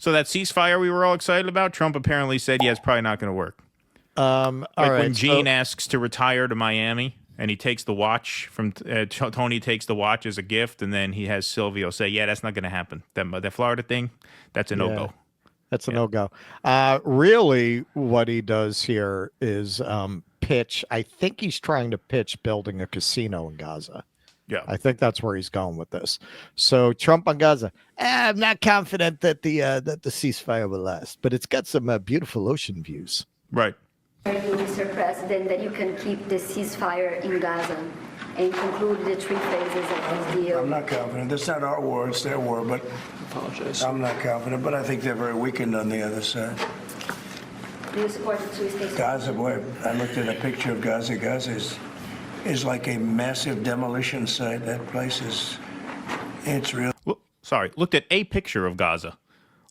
So that ceasefire we were all excited about, Trump apparently said, yeah, it's probably not going to work. All Like right. when Gene asks to retire to Miami and he takes the watch from Tony takes the watch as a gift, and then he has Silvio say, yeah, that's not going to happen. That Florida thing, that's a Yeah, no-go. that's a Yeah. no-go. Really, what he does here is pitch. I think he's trying to pitch building a casino in Gaza. Yeah. I think that's where he's going with this. So Trump on Gaza. I'm not confident that the ceasefire will last, but it's got some beautiful ocean views. Right. Are you, Mr. President, that you can keep the ceasefire in Gaza and conclude the three phases of this deal? I'm not confident. That's not our war, it's their war, but I'm not confident. But I think they're very weakened on the other side. Do you support the two-state? Gaza, boy, I looked at a picture of Gaza. Gaza is like a massive demolition site. That place it's real. Looked at a picture of Gaza.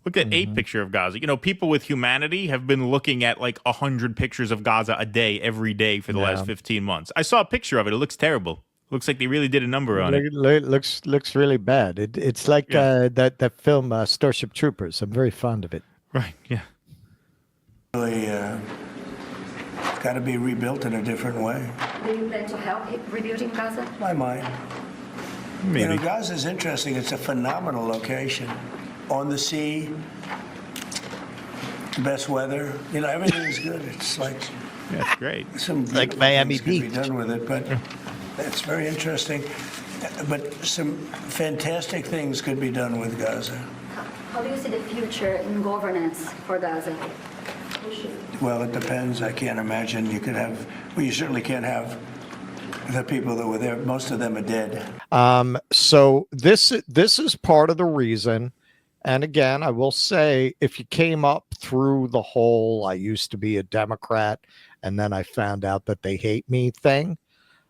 Looked at a picture of Gaza. You know, people with humanity have been looking at like 100 pictures of Gaza a day, every day for the last 15 months. I saw a picture of it. It looks terrible. Looks like they really did a number on it. Looks really bad. It's like that film Starship Troopers. I'm very fond of it. Right, yeah. Really got to be rebuilt in a different way. Do you plan to help rebuilding Gaza? I might. Maybe. You know, Gaza is interesting. It's a phenomenal location. On the sea, best weather. You know, everything's good. It's like That's great. some Like Miami things could Beach. be done with it, but it's very interesting. But some fantastic things could be done with Gaza. How do you see the future in governance for Gaza? Well, it depends. I can't imagine you could have. Well, you certainly can't have the people that were there. Most of them are dead. So this is part of the reason. And again, I will say, if you came up through the whole "I used to be a Democrat and then I found out that they hate me" thing,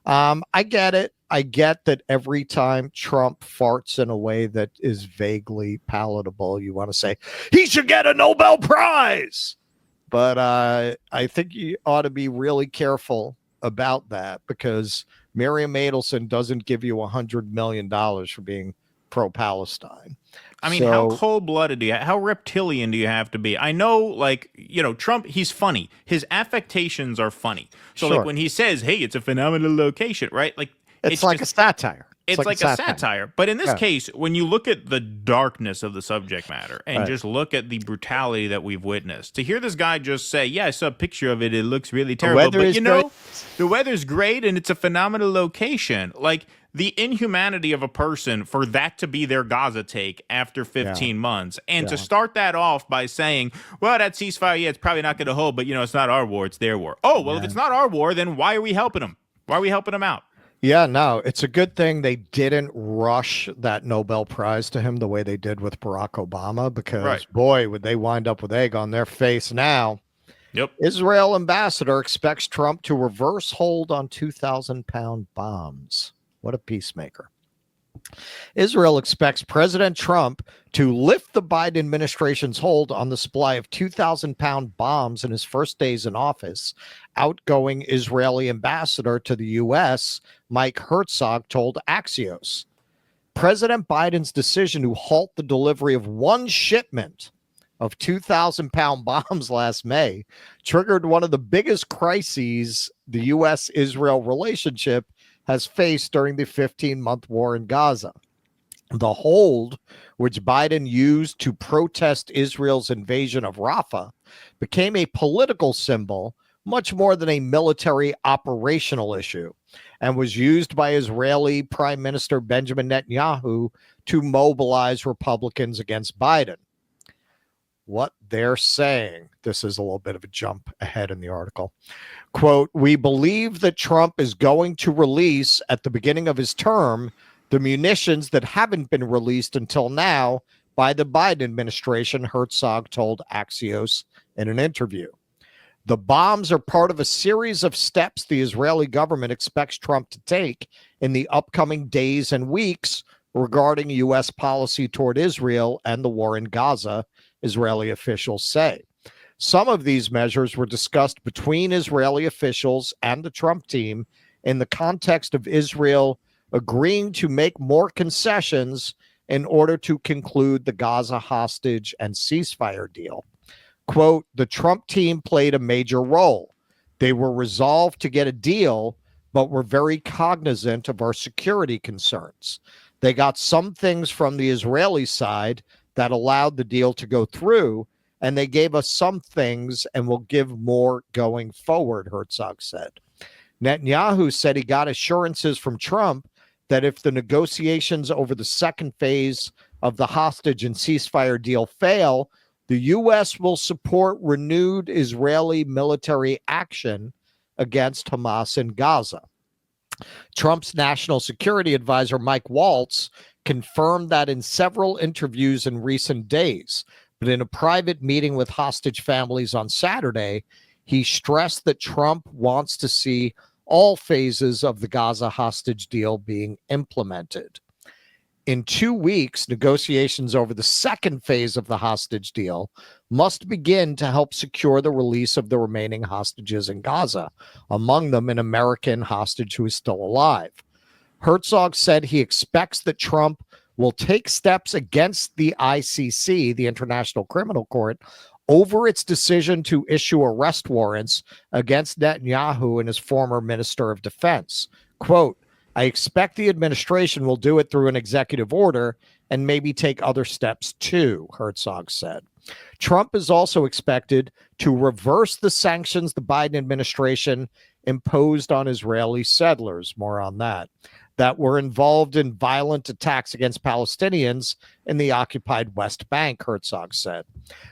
I get it. I get that every time Trump farts in a way that is vaguely palatable, you want to say he should get a Nobel Prize. But I think you ought to be really careful about that, because Miriam Adelson doesn't give you $100 million for being pro-Palestine. I mean, how cold-blooded how reptilian do you have to be? I know, like, you know, Trump, he's funny. His affectations are funny. So, Sure. like, when he says, hey, it's a phenomenal location, right? Like, it's like just, a satire. It's like a satire. But in this case, when you look at the darkness of the subject matter and just look at the brutality that we've witnessed, to hear this guy just say, yeah, I saw a picture of it, it looks really terrible. But, you know, the weather's great and it's a phenomenal location. Like, the inhumanity of a person for that to be their Gaza take after 15 months, and to start that off by saying, well, that ceasefire, yeah, it's probably not going to hold, but, you know, it's not our war, it's their war. Oh, well, if it's not our war, then why are we helping them? Why are we helping them out? Yeah, no, it's a good thing they didn't rush that Nobel Prize to him the way they did with Barack Obama, because, boy, would they wind up with egg on their face now. Yep. Israel ambassador expects Trump to reverse hold on 2,000-pound bombs. What a peacemaker. Israel expects President Trump to lift the Biden administration's hold on the supply of 2,000-pound bombs in his first days in office. Outgoing Israeli ambassador to the U.S., Mike Herzog, told Axios. President Biden's decision to halt the delivery of one shipment of 2,000-pound bombs last May triggered one of the biggest crises the U.S.-Israel relationship has faced during the 15-month war in Gaza. The hold, which Biden used to protest Israel's invasion of Rafah, became a political symbol much more than a military operational issue, and was used by Israeli Prime Minister Benjamin Netanyahu to mobilize Republicans against Biden. What they're saying, this is a little bit of a jump ahead in the article. Quote, we believe that Trump is going to release at the beginning of his term the munitions that haven't been released until now by the Biden administration, Herzog told Axios in an interview. The bombs are part of a series of steps the Israeli government expects Trump to take in the upcoming days and weeks regarding U.S. policy toward Israel and the war in Gaza, Israeli officials say. Some of these measures were discussed between Israeli officials and the Trump team in the context of Israel agreeing to make more concessions in order to conclude the Gaza hostage and ceasefire deal. Quote, the Trump team played a major role. They were resolved to get a deal, but were very cognizant of our security concerns. They got some things from the Israeli side that allowed the deal to go through, and they gave us some things and will give more going forward, Herzog said. Netanyahu said he got assurances from Trump that if the negotiations over the second phase of the hostage and ceasefire deal fail, the U.S. will support renewed Israeli military action against Hamas in Gaza. Trump's national security advisor, Mike Waltz, confirmed that in several interviews in recent days, but in a private meeting with hostage families on Saturday, he stressed that Trump wants to see all phases of the Gaza hostage deal being implemented. In 2 weeks, negotiations over the second phase of the hostage deal must begin to help secure the release of the remaining hostages in Gaza, among them an American hostage who is still alive. Herzog said he expects that Trump will take steps against the ICC, the International Criminal Court, over its decision to issue arrest warrants against Netanyahu and his former Minister of Defense. Quote, I expect the administration will do it through an executive order and maybe take other steps too, Herzog said. Trump is also expected to reverse the sanctions the Biden administration imposed on Israeli settlers, more on that were involved in violent attacks against Palestinians in the occupied West Bank, Herzog said.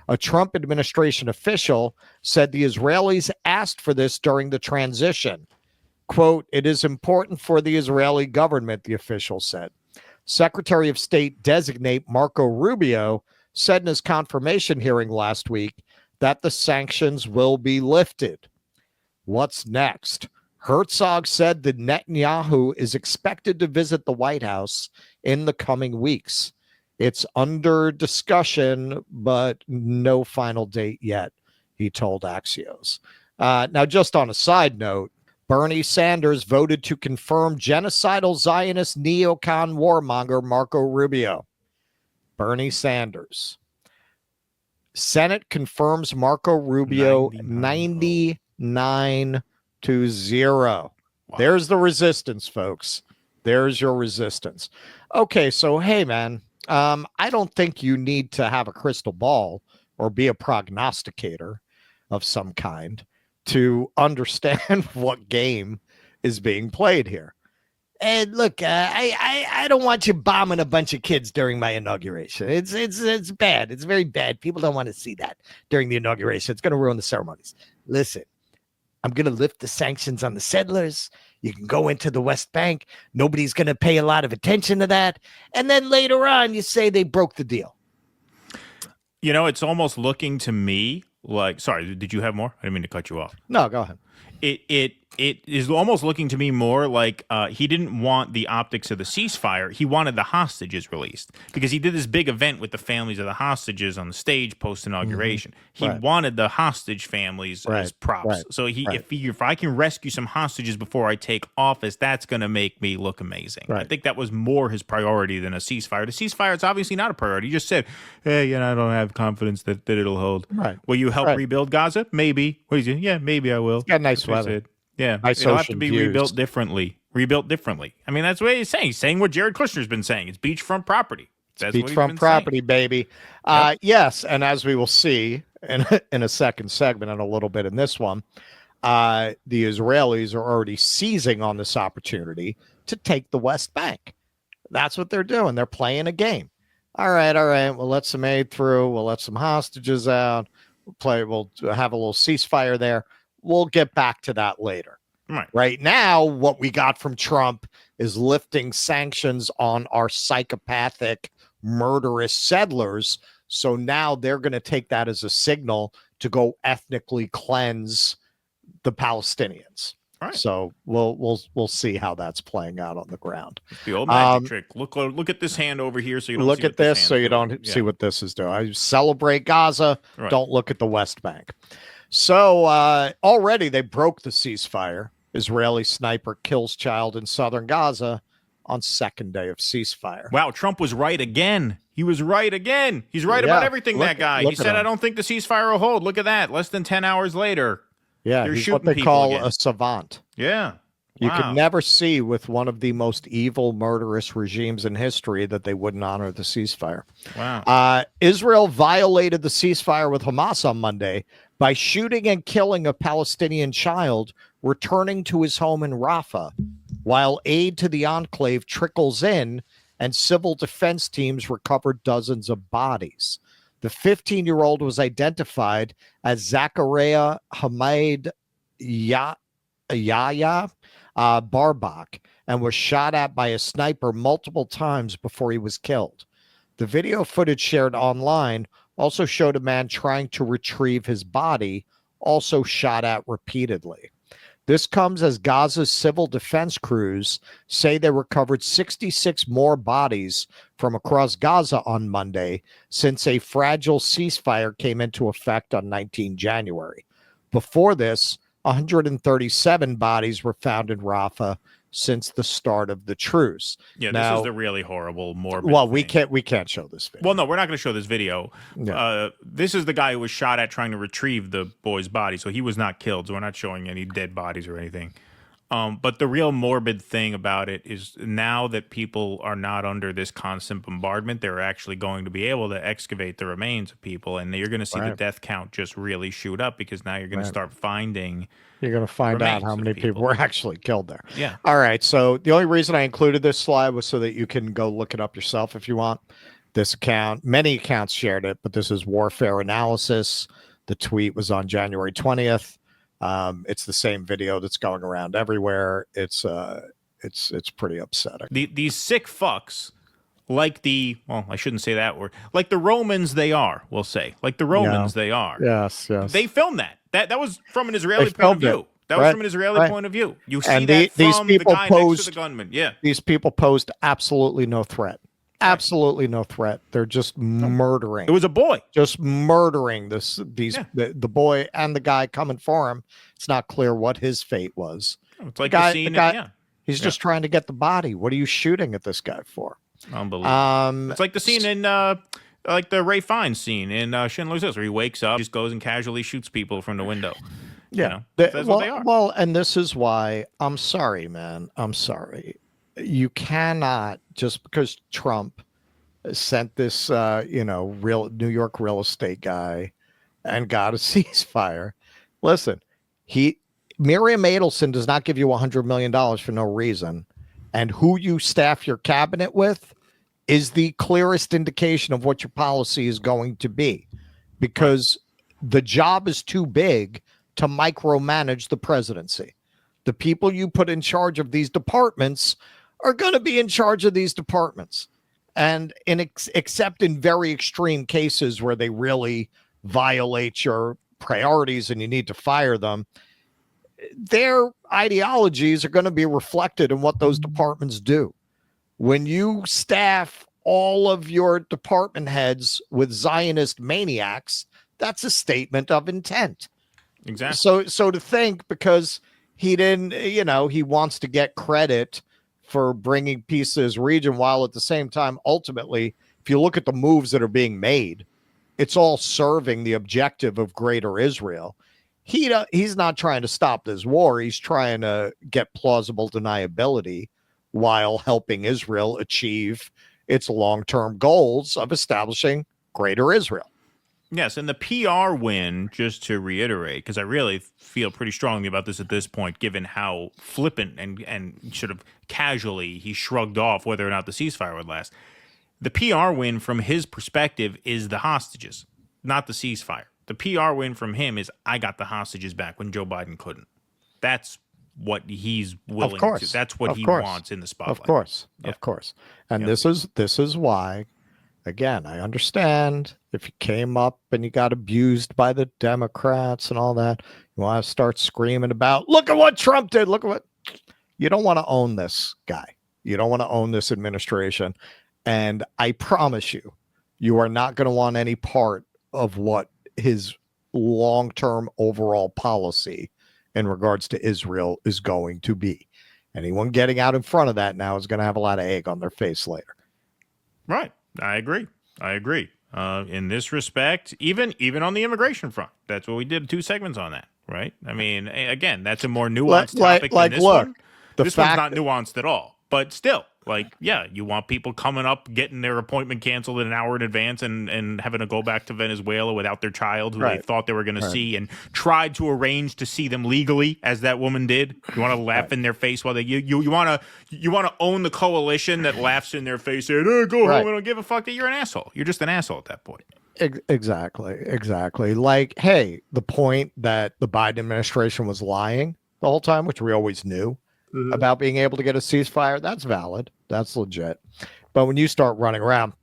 A Trump administration official said the Israelis asked for this during the transition. Quote, it is important for the Israeli government, the official said. Secretary of State designate Marco Rubio said in his confirmation hearing last week that the sanctions will be lifted. What's next? Herzog said that Netanyahu is expected to visit the White House in the coming weeks. It's under discussion, but no final date yet, he told Axios. Now, just on a side note, Bernie Sanders voted to confirm genocidal Zionist neocon warmonger Marco Rubio. Bernie Sanders. Senate confirms Marco Rubio 99 to 0. Wow. There's the resistance, folks. There's your resistance. Okay, so hey, man, I don't think you need to have a crystal ball or be a prognosticator of some kind to understand what game is being played here. And look, I don't want you bombing a bunch of kids during my inauguration. It's bad. It's very bad. People don't want to see that during the inauguration. It's going to ruin the ceremonies. Listen, I'm going to lift the sanctions on the settlers. You can go into the West Bank. Nobody's going to pay a lot of attention to that. And then later on, you say they broke the deal. You know, it's almost looking to me like, sorry, did you have more? I didn't mean to cut you off. No, go ahead. It is almost looking to me more like he didn't want the optics of the ceasefire. He wanted the hostages released because he did this big event with the families of the hostages on the stage post-inauguration. He wanted the hostage families as props. So if I can rescue some hostages before I take office, that's going to make me look amazing. I think that was more his priority than a ceasefire. The ceasefire is obviously not a priority. He just said, hey, I don't have confidence that it'll hold. Will you help rebuild Gaza? Maybe. What is it? Yeah, maybe I will. It's got nice weather. Yeah, it'll have to be rebuilt differently. I mean, that's what he's saying. He's saying what Jared Kushner's been saying. It's beachfront property. That's beachfront property, baby. Yes, and as we will see in a second segment and a little bit in this one, the Israelis are already seizing on this opportunity to take the West Bank. That's what they're doing. They're playing a game. All right. We'll let some aid through. We'll let some hostages out. We'll have a little ceasefire there. We'll get back to that later. Right now, what we got from Trump is lifting sanctions on our psychopathic, murderous settlers. So now they're going to take that as a signal to go ethnically cleanse the Palestinians. So we'll see how that's playing out on the ground. The old magic trick. Look at this hand over here, so you don't look at this, so you don't see what this is doing. I celebrate Gaza. Don't look at the West Bank. So already they broke the ceasefire. Israeli sniper kills child in southern Gaza on second day of ceasefire. Wow, Trump was right again. He was right again. He's right about everything, that guy. He said, I don't think the ceasefire will hold. Look at that. Less than 10 hours later. Yeah, they're he's shooting what they people call again. a savant. Yeah. You could never see with one of the most evil, murderous regimes in history that they wouldn't honor the ceasefire. Wow. Israel violated the ceasefire with Hamas on Monday by shooting and killing a Palestinian child returning to his home in Rafah, while aid to the enclave trickles in and civil defense teams recovered dozens of bodies. The 15-year-old was identified as Zachariah Hamed Yahya Barbak and was shot at by a sniper multiple times before he was killed. The video footage shared online also showed a man trying to retrieve his body, also shot at repeatedly. This comes as Gaza's civil defense crews say they recovered 66 more bodies from across Gaza on Monday since a fragile ceasefire came into effect on 19 January. Before this, 137 bodies were found in Rafah since the start of the truce. Yeah, now, this is the really horrible, morbid thing. we can't show this video. Well, no, we're not going to show this video. Yeah. This is the guy who was shot at trying to retrieve the boy's body, so he was not killed. So we're not showing any dead bodies or anything. But the real morbid thing about it is now that people are not under this constant bombardment, they're actually going to be able to excavate the remains of people, and you're going to see the death count just really shoot up because now you're going to start finding. You're going to find out how many people were actually killed there. Yeah. All right. So the only reason I included this slide was so that you can go look it up yourself if you want. This account, many accounts shared it, but this is Warfare Analysis. The tweet was on January 20th. It's the same video that's going around everywhere. It's pretty upsetting. These sick fucks, like I shouldn't say that word, like the Romans they are, we'll say. Like the Romans they are. Yes. They filmed that. That was from an Israeli point of view. That was from an Israeli point of view. You see that from the guy next to the gunman. Yeah. These people posed absolutely no threat. Absolutely no threat. They're just murdering. It was a boy. Just murdering the boy and the guy coming for him. It's not clear what his fate was. It's like the scene. He's just trying to get the body. What are you shooting at this guy for? Unbelievable. It's like the scene in like the Ray Fiennes scene in Schindler's List, where he wakes up, just goes and casually shoots people from the window. Yeah, that's what they are. Well, and this is why I'm sorry, man. I'm sorry. You cannot, just because Trump sent this, real New York real estate guy and got a ceasefire. Listen, Miriam Adelson does not give you $100 million for no reason, and who you staff your cabinet with is the clearest indication of what your policy is going to be, because the job is too big to micromanage the presidency. The people you put in charge of these departments are going to be in charge of these departments. And except in very extreme cases where they really violate your priorities and you need to fire them, their ideologies are going to be reflected in what those departments do. When you staff all of your department heads with Zionist maniacs, that's a statement of intent. Exactly. So to think because he didn't, he wants to get credit for bringing peace to his region, while at the same time, ultimately, if you look at the moves that are being made, it's all serving the objective of greater Israel. He's not trying to stop this war. He's trying to get plausible deniability while helping Israel achieve its long-term goals of establishing greater Israel. Yes, and the PR win, just to reiterate, because I really feel pretty strongly about this at this point, given how flippant and sort of casually he shrugged off whether or not the ceasefire would last. The PR win from his perspective is the hostages, not the ceasefire. The PR win from him is I got the hostages back when Joe Biden couldn't. That's what he's willing to. That's what he wants in the spotlight. Of course. And this is why, again, I understand if you came up and you got abused by the Democrats and all that, you want to start screaming about, look at what Trump did. You don't want to own this guy. You don't want to own this administration. And I promise you, you are not going to want any part of what his long-term overall policy in regards to Israel is going to be. Anyone getting out in front of that now is going to have a lot of egg on their face later. Right. I agree. In this respect, even on the immigration front, that's what we did 2 segments on that, right? I mean, again, that's a more nuanced topic than this one. This one's not nuanced at all, but still, like, yeah, you want people coming up, getting their appointment canceled an hour in advance and having to go back to Venezuela without their child who they thought they were going to see and tried to arrange to see them legally, as that woman did. You want to laugh in their face while you want to own the coalition that laughs in their face saying, "Hey, go home, I don't give a fuck," that you're an asshole. You're just an asshole at that point. Exactly. Like, hey, the point that the Biden administration was lying the whole time, which we always knew about being able to get a ceasefire, that's valid. That's legit. But when you start running around,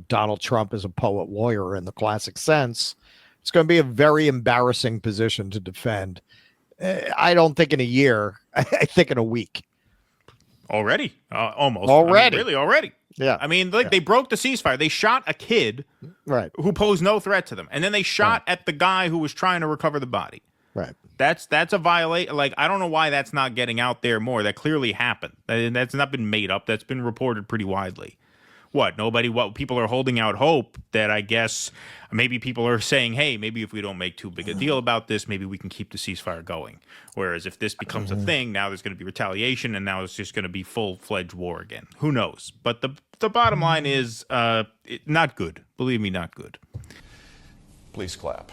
Donald Trump is a poet warrior in the classic sense, it's going to be a very embarrassing position to defend. I don't think in a year. I think in a week. Already. Almost. Already. Really, already. Yeah. I mean, they broke the ceasefire. They shot a kid who posed no threat to them. And then they shot at the guy who was trying to recover the body. Right. That's a violation. Like, I don't know why that's not getting out there more. That clearly happened. That's not been made up. That's been reported pretty widely. What people are holding out hope that, I guess, maybe people are saying, hey, maybe if we don't make too big a deal about this, maybe we can keep the ceasefire going. Whereas if this becomes a thing, now there's going to be retaliation, and now it's just going to be full-fledged war again. Who knows? But the bottom line is not good. Believe me, not good. Please clap.